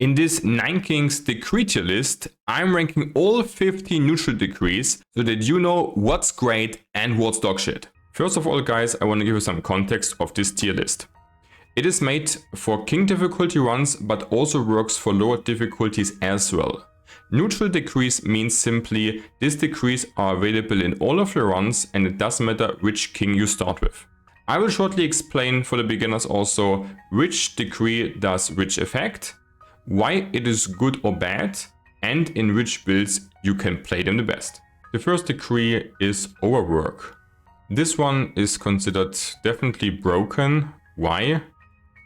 In this 9 Kings decree tier list, I'm ranking all 50 neutral decrees so that you know what's great and what's dog shit. First of all guys, I want to give you some context of this tier list. It is made for king difficulty runs but also works for lower difficulties as well. Neutral decrees means simply these decrees are available in all of your runs and it doesn't matter which king you start with. I will shortly explain for the beginners also which decree does which effect, why it is good or bad, and in which builds you can play them the best. The first decree is overwork. This one is considered definitely broken. Why?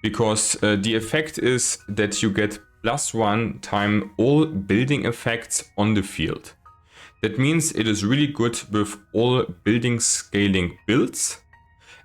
Because the effect is that you get +1 time all building effects on the field. That means it is really good with all building scaling builds.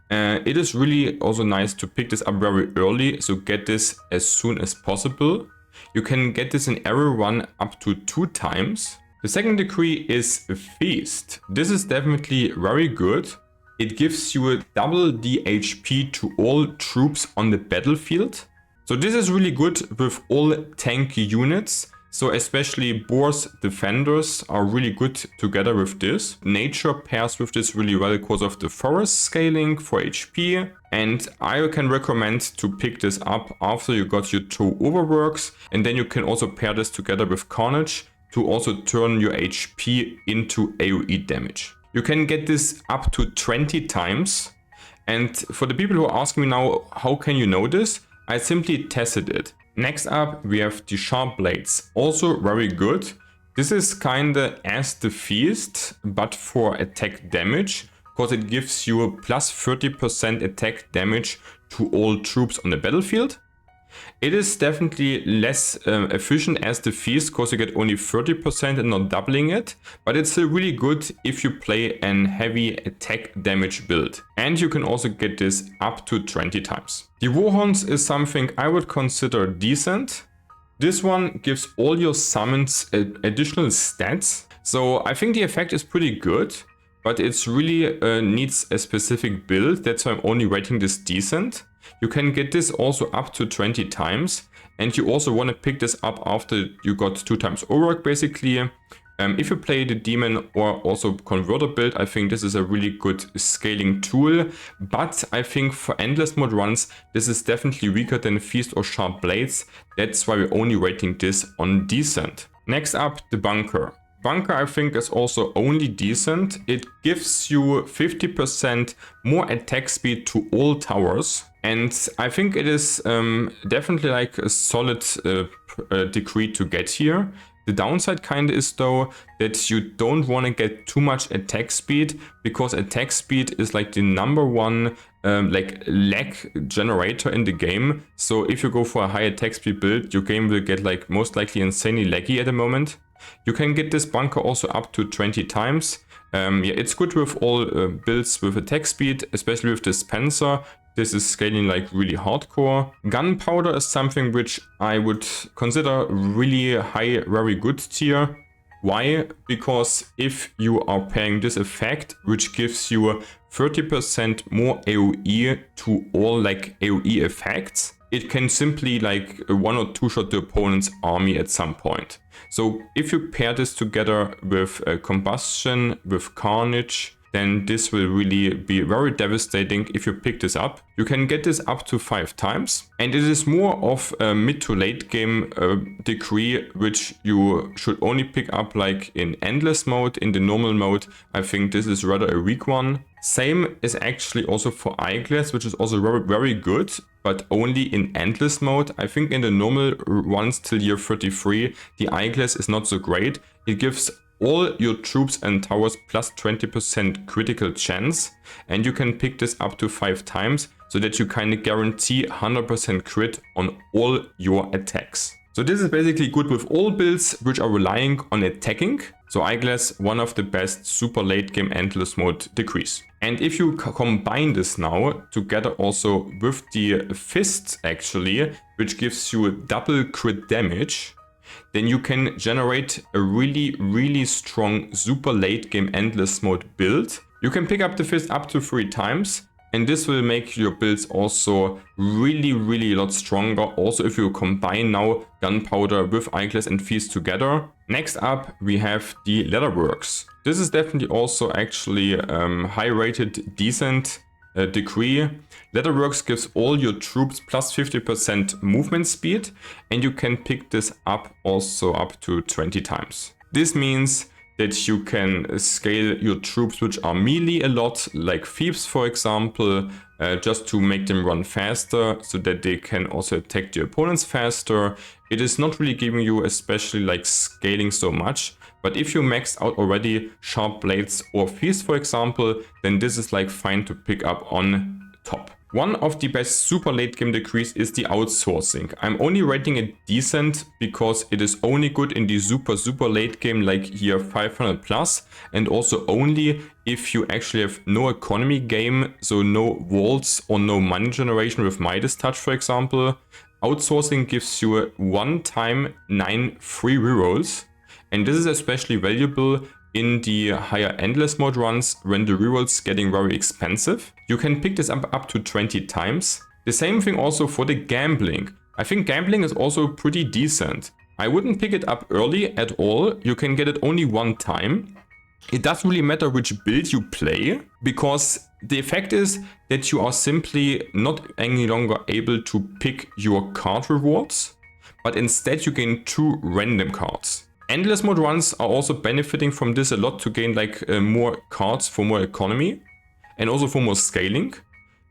It is really also nice to pick this up very early, so get this as soon as possible. You can get this in every run up to 2 times. The second decree is Feast. This is definitely very good. It gives you double the HP to all troops on the battlefield. So this is really good with all tanky units. So especially boars, defenders are really good together with this. Nature pairs with this really well because of the forest scaling for HP. And I can recommend to pick this up after you got your 2 overworks. And then you can also pair this together with Carnage to also turn your HP into AoE damage. You can get this up to 20 times. And for the people who are asking me now, how can you know this? I simply tested it. Next up, we have the Sharp Blades, also very good. This is kinda as the Feast, but for attack damage, because it gives you a +30% attack damage to all troops on the battlefield. It is definitely less efficient as the Feast, because you get only 30% and not doubling it, but it's still really good if you play an heavy attack damage build. And you can also get this up to 20 times. The Warhorns is something I would consider decent. This one gives all your summons additional stats. So I think the effect is pretty good, but it's really needs a specific build. That's why I'm only rating this decent. You can get this also up to 20 times. And you also want to pick this up after you got 2 times overwork basically. If you play the demon or also converter build, I think this is a really good scaling tool. But I think for endless mode runs, this is definitely weaker than Feast or Sharp Blades. That's why we're only rating this on decent. Next up, the Bunker. Bunker I think is also only decent. It gives you 50% more attack speed to all towers. And I think it is definitely like a solid decree to get here. The downside kind of is though that you don't want to get too much attack speed, because attack speed is like the #1 like lag generator in the game. So if you go for a high attack speed build, your game will get like most likely insanely laggy at the moment. You can get this Bunker also up to 20 times. Yeah, it's good with all builds with attack speed, especially with Dispenser. This is scaling like really hardcore. Gunpowder is something which I would consider really high, very good tier. Why? Because if you are pairing this effect, which gives you 30% more AoE to all like AoE effects, it can simply like 1 or 2 shot the opponent's army at some point. So if you pair this together with Combustion, with Carnage, then this will really be very devastating if you pick this up. You can get this up to 5 times. And it is more of a mid to late game decree, which you should only pick up like in endless mode. In the normal mode, I think this is rather a weak one. Same is actually also for Eyeglass, which is also very, very good, but only in endless mode. I think in the normal ones till year 33, the Eyeglass is not so great. It gives all your troops and towers plus 20% critical chance, and you can pick this up to 5 times so that you kind of guarantee 100% crit on all your attacks. So this is basically good with all builds which are relying on attacking. So Eyeglass, one of the best super late game endless mode decrees. And if you combine this now together also with the Fist actually, which gives you double crit damage, then you can generate a really, really strong super late game endless mode build. You can pick up the Fist up to 3 times. And this will make your builds also really a lot stronger. Also, if you combine now Gunpowder with Eyeglass and Feast together. Next up, we have the Leatherworks. This is definitely also actually high rated, decent decree. Leatherworks gives all your troops plus 50% movement speed, and you can pick this up also up to 20 times. This means that you can scale your troops which are melee a lot, like thieves for example, just to make them run faster so that they can also attack the opponents faster. It is not really giving you especially like scaling so much, but if you maxed out already Sharp Blades or Feast for example, then this is like fine to pick up on top. One of the best super late game decrees is the outsourcing. I'm only rating it decent because it is only good in the super late game like year 500 plus, and also only if you actually have no economy game, so no vaults or no money generation with Midas Touch for example. Outsourcing gives you 1 time 9 free rerolls, and this is especially valuable in the higher endless mode runs when the rerolls getting very expensive. You can pick this up to 20 times. The same thing also for the gambling. I think gambling is also pretty decent. I wouldn't pick it up early at all. You can get it only 1 time. It doesn't really matter which build you play, because the effect is that you are simply not any longer able to pick your card rewards, but instead you gain 2 random cards. Endless mode runs are also benefiting from this a lot to gain like more cards for more economy and also for more scaling.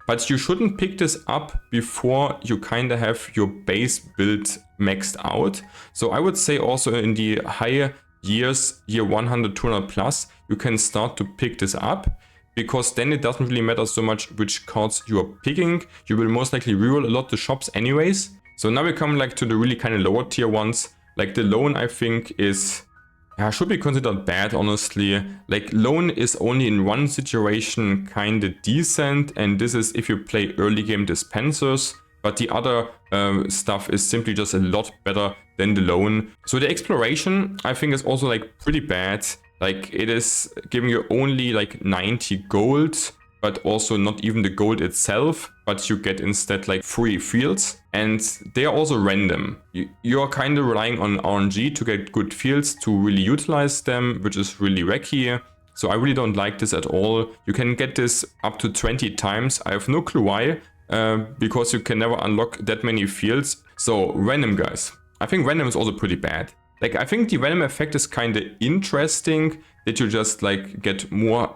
But you shouldn't pick this up before you kind of have your base build maxed out. So I would say also in the higher years, year 100, 200 plus, you can start to pick this up, because then it doesn't really matter so much which cards you are picking. You will most likely reroll a lot the shops anyways. So now we come like to the really kind of lower tier ones. Like the loan, I think is, should be considered bad, honestly. Like loan is only in one situation kind of decent, and this is if you play early game dispensers, but the other stuff is simply just a lot better than the loan. So the exploration, I think, is also like pretty bad. Like it is giving you only like 90 gold, but also not even the gold itself, but you get instead like free fields, and they are also random. You are kind of relying on RNG to get good fields to really utilize them, which is really wacky. So I really don't like this at all. You can get this up to 20 times. I have no clue why, because you can never unlock that many fields. So random, guys. I think random is also pretty bad. Like I think the random effect is kind of interesting, that you just like get more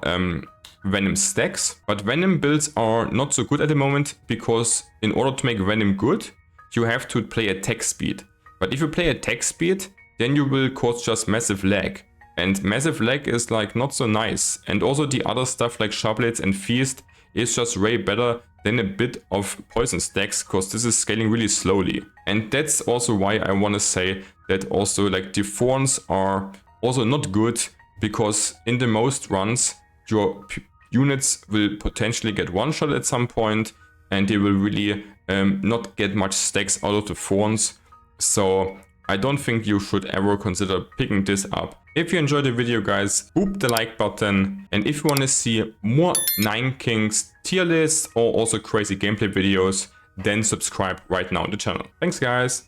Venom stacks, but Venom builds are not so good at the moment, because in order to make Venom good, you have to play attack speed. But if you play attack speed, then you will cause just massive lag. And massive lag is like not so nice. And also the other stuff like Sharp-Blades and Feast is just way better than a bit of poison stacks, because this is scaling really slowly. And that's also why I want to say that also like the thorns are also not good, because in the most runs, your units will potentially get one-shot at some point, and they will really not get much stacks out of the thorns. So I don't think you should ever consider picking this up. If you enjoyed the video, guys, boop the like button. And if you want to see more 9 Kings tier lists or also crazy gameplay videos, then subscribe right now to the channel. Thanks, guys.